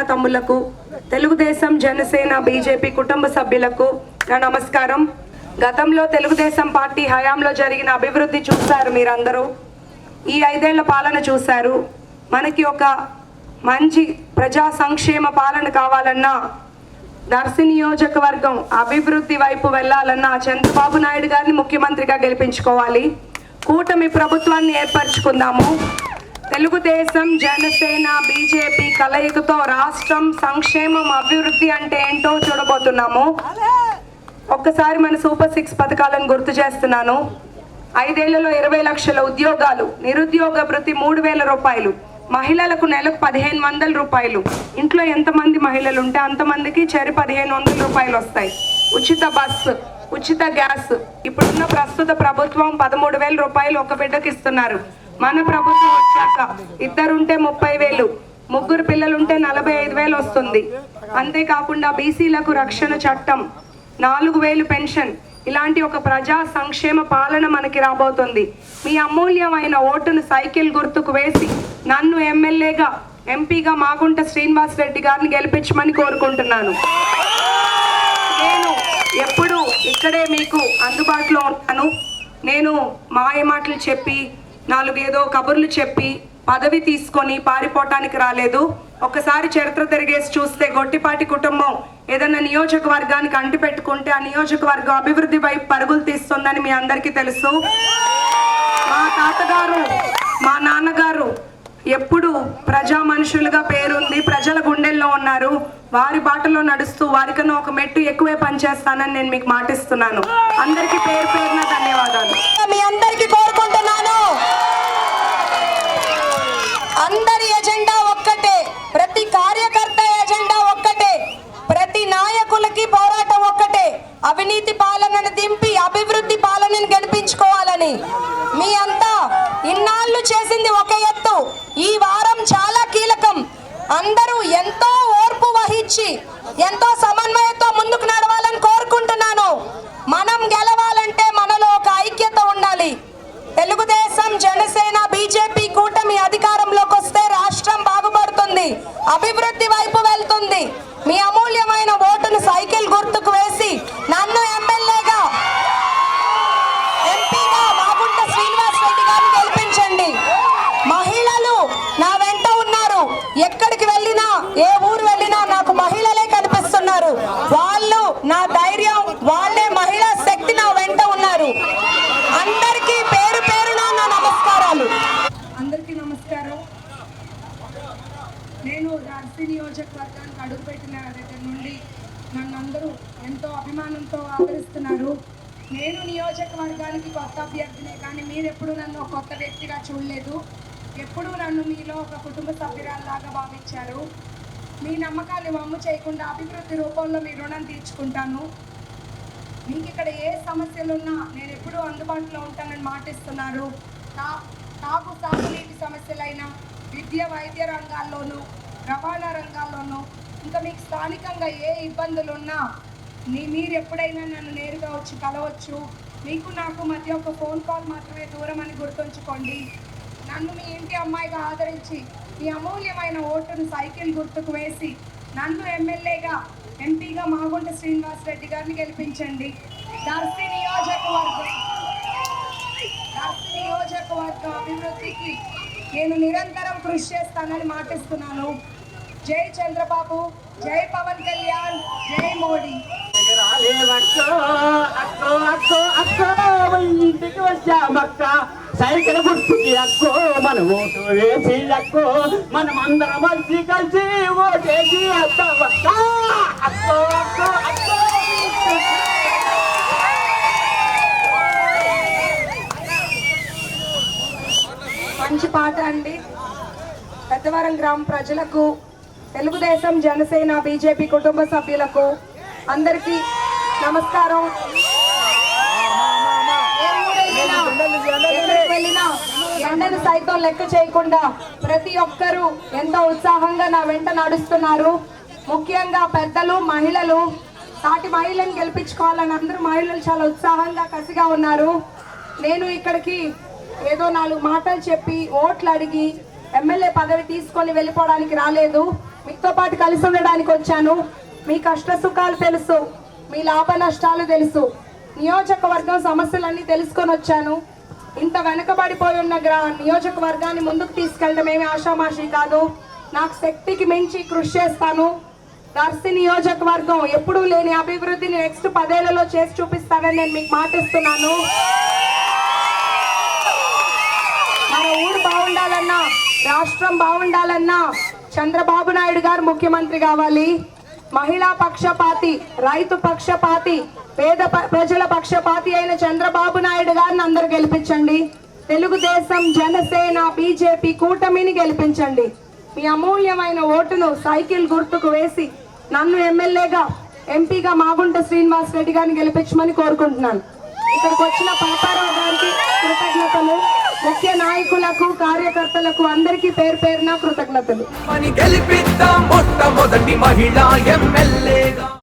తమ్ములకు Telugu Desam Janasena BJP కుటుంబ సభ్యులకు నా నమస్కారం. గతంలో తెలుగుదేశం పార్టీ హయాంలో జరిగిన అభివృద్ధి చూశారు మీరందరూ. ఈ 5 ఏళ్ల పాలన చూశారు. మనకి ఒక మంచి ప్రజా సంక్షేమ పాలన కావాలన్నా, దర్శి నియోజకవర్గం అభివృద్ధి వైపు వెళ్ళాలన్నా చంద్రబాబు నాయుడు గారిని ముఖ్యమంత్రిగా గెలిపించుకోవాలి. కూటమి ప్రభుత్వాన్ని ఏర్పరచుకుందాము. తెలుగుదేశం జనసేన బీజేపీ కలయికతో రాష్ట్రం సంక్షేమం అభివృద్ధి అంటే ఏంటో చూడబోతున్నాము. ఒక్కసారి మన సూపర్ 6 పథకాలను గుర్తు చేస్తున్నాను. 5 ఏళ్లలో 20 లక్షల ఉద్యోగాలు, నిరుద్యోగ భృతి 3,000 రూపాయలు, మహిళలకు నెలకు 1,500 రూపాయలు. ఇంట్లో ఎంతమంది మహిళలు ఉంటే అంతమందికి చెరి 1,500 రూపాయలు వస్తాయి. ఉచిత బస్సు, ఉచిత గ్యాస్. ఇప్పుడున్న ప్రస్తుత ప్రభుత్వం 13,000 రూపాయలు ఒక బిడ్డకి ఇస్తున్నారు. మన ప్రభుత్వం వచ్చాక 2 ఉంటే 30,000, 3 పిల్లలుంటే 45,000 వస్తుంది. అంతేకాకుండా బీసీలకు రక్షణ చట్టం, 4,000 పెన్షన్, ఇలాంటి ఒక ప్రజా సంక్షేమ పాలన మనకి రాబోతుంది. మీ అమూల్యమైన ఓటును సైకిల్ గుర్తుకు వేసి నన్ను ఎమ్మెల్యేగా, ఎంపీగా మాగుంట శ్రీనివాస్ రెడ్డి గారిని గెలిపించమని కోరుకుంటున్నాను. నేను ఎప్పుడు ఇక్కడే మీకు అందుబాటులో ఉన్నాను. నేను మాయ మాటలు చెప్పి, 4 ఏదో కబుర్లు చెప్పి పదవి తీసుకొని పారిపోవటానికి రాలేదు. ఒకసారి చరిత్ర తిరిగేసి చూస్తే గొట్టిపాటి కుటుంబం ఏదైనా నియోజకవర్గానికి అంటి పెట్టుకుంటే ఆ నియోజకవర్గం అభివృద్ధి వైపు పరుగులు తీస్తుందని మీ అందరికీ తెలుసు. మా తాతగారు, మా నాన్నగారు ఎప్పుడు ప్రజా మనుషులుగా పేరుంది, ప్రజల గుండెల్లో ఉన్నారు. వారి బాటలో నడుస్తూ వారికన్నా ఒక మెట్టు ఎక్కువే పనిచేస్తానని నేను మీకు మాటిస్తున్నాను. అందరికీ పేరు పేరున ధన్యవాదాలు. మీ అందరికీ కోరుకుంటున్నాను, అందరి ఎజెండా ఒక్కటే, ప్రతి కార్యకర్త ఎజెండా ఒక్కటే, ప్రతి నాయకులకి పోరాటం ఒక్కటే. అవినీతి పాలనను దింపి అభివృద్ధి పాలనను గెలిపించుకోవాలని. మీ అంతా ఇన్నాళ్ళు చేసింది ఒక ఎత్తు, ఈ వారం చాలా కీలకం. అందరూ ఎంతో ఓర్పు వహించి ఎంతో సమన్వయంతో ముందుకు నడవాలని కోరుకుంటున్నాను. మనం గెలవాలంటే మనలో ఒక ఐక్యత ఉండాలి. తెలుగుదేశం జనసేన బీజేపీ కూటమి అధికారంలోకి వస్తే రాష్ట్రం బాగుపడుతుంది, అభివృద్ధి వైపు వెళ్తుంది. మీ అమూల్యమైన ఓటును సైకిల్ గుర్తుకు వేసి నన్ను ఎమ్మెల్యేగా, ఎంపీగా మాగుంట శ్రీనివాస్ రెడ్డి గారిని గెలిపించండి. మహిళలు నా వెంట ఉన్నారు. ఎక్కడికి వెళ్ళినా, ఏ ఊరు వెళ్ళినా నాకు మహిళలే కనిపిస్తున్నారు. వాళ్ళు నా ధైర్యం, వాళ్ళే మహిళా శక్తి నా వెంట ఉన్నారు. అందరికీ పేరు పేరున నా నమస్కారాలు. అందరికీ నమస్కారం. నేను దర్శి నియోజకవర్గానికి అడుగుపెట్టిన దగ్గర నుండి నన్ను అందరూ ఎంతో అభిమానంతో ఆదరిస్తున్నారు. నేను నియోజకవర్గానికి కొత్త అభ్యర్థినే, కానీ మీరు ఎప్పుడు నన్ను కొత్త వ్యక్తిగా చూడలేదు. ఎప్పుడూ నన్ను మీలో ఒక కుటుంబ సభ్యురాల్లాగా భావించారు. మీ నమ్మకాన్ని వమ్ము చేయకుండా అభివృద్ధి రూపంలో మీ రుణం తీర్చుకుంటాను. మీకు ఇక్కడ ఏ సమస్యలున్నా నేను ఎప్పుడూ అందుబాటులో ఉంటానని మాటిస్తున్నారు. తాగు సాగునీటి సమస్యలైనా, విద్య వైద్య రంగాల్లోనూ, రవాణా రంగాల్లోనూ, ఇంకా మీకు స్థానికంగా ఏ ఇబ్బందులున్నా మీరు ఎప్పుడైనా నన్ను నేరుగా వచ్చి కలవచ్చు. మీకు నాకు మధ్య ఒక ఫోన్ కాల్ మాత్రమే దూరం అని గుర్తుంచుకోండి. నన్ను మీ ఇంటి అమ్మాయిగా ఆదరించి మీ అమూల్యమైన ఓటును సైకిల్ గుర్తుకు వేసి నన్ను ఎమ్మెల్యేగా, ఎంపీగా మాగుంట శ్రీనివాస్ రెడ్డి గారిని గెలిపించండి. దర్శి నియోజకవర్గ అభివృద్ధికి నేను నిరంతరం కృషి చేస్తానని మాటిస్తున్నాను. జై చంద్రబాబు, జై పవన్ కళ్యాణ్, జై మోడీ. ఇంటికి వచ్చామక్క, సైకిల్ గుర్తుకి అక్కో మన ఓటు వేసి అక్కో, మనం అందరం కలిసి కలిసి ఓటేసి అక్కో అక్కో అక్కో. మంచి పాట అండి. పెద్దవరం గ్రామ ప్రజలకు, తెలుగుదేశం జనసేన బీజేపీ కుటుంబ సభ్యులకు అందరికీ నమస్కారం. వెళ్ళినా ఎండను సైతం లెక్క చేయకుండా ప్రతి ఒక్కరూ ఎంతో ఉత్సాహంగా నా వెంట నడుస్తున్నారు. ముఖ్యంగా పెద్దలు, మహిళలు, సాటి మహిళలను గెలిపించుకోవాలని అందరూ మహిళలు చాలా ఉత్సాహంగా కసిగా ఉన్నారు. నేను ఇక్కడికి ఏదో 4 మాటలు చెప్పి ఓట్లు అడిగి ఎమ్మెల్యే పదవి తీసుకొని వెళ్ళిపోవడానికి రాలేదు. మీతో పాటు కలిసి ఉండడానికి వచ్చాను. మీ కష్ట సుఖాలు తెలుసు, మీ లాభ నష్టాలు తెలుసు, నియోజకవర్గం సమస్యలన్నీ తెలుసుకొని వచ్చాను. ఇంత వెనకబడిపోయి ఉన్న నియోజకవర్గాన్ని ముందుకు తీసుకెళ్ళడం ఏమి ఆషామాషి కాదు. నాకు శక్తికి మించి కృషి చేస్తాను. దర్శి నియోజకవర్గం ఎప్పుడూ లేని అభివృద్ధిని నెక్స్ట్ 10 ఏళ్లలో చేసి చూపిస్తానని నేను మీకు మాటిస్తున్నాను. మన ఊరు బాగుండాలన్నా, రాష్ట్రం బాగుండాలన్నా చంద్రబాబు నాయుడు గారు ముఖ్యమంత్రి కావాలి. మహిళా పక్షపాతి, రైతు పక్షపాతి, పేద ప్రజల పక్షపాతి అయిన చంద్రబాబు నాయుడు గారిని అందరూ గెలిపించండి. తెలుగుదేశం, జనసేన, బీజేపీ కూటమిని గెలిపించండి. మీ అమూల్యమైన ఓటును సైకిల్ గుర్తుకు వేసి నన్ను ఎమ్మెల్యేగా, ఎంపీగా మాగుంట శ్రీనివాస్ రెడ్డి గారిని గెలిపించమని కోరుకుంటున్నాను. ఇక్కడికి వచ్చిన పాపారావు గారికి కృతజ్ఞతలు, ముఖ్య నాయకులకు, కార్యకర్తలకు అందరికీ పేరు పేరున కృతజ్ఞతలు. గెలిపిద్దాం మొట్టమొదటి మహిళా ఎమ్మెల్యే.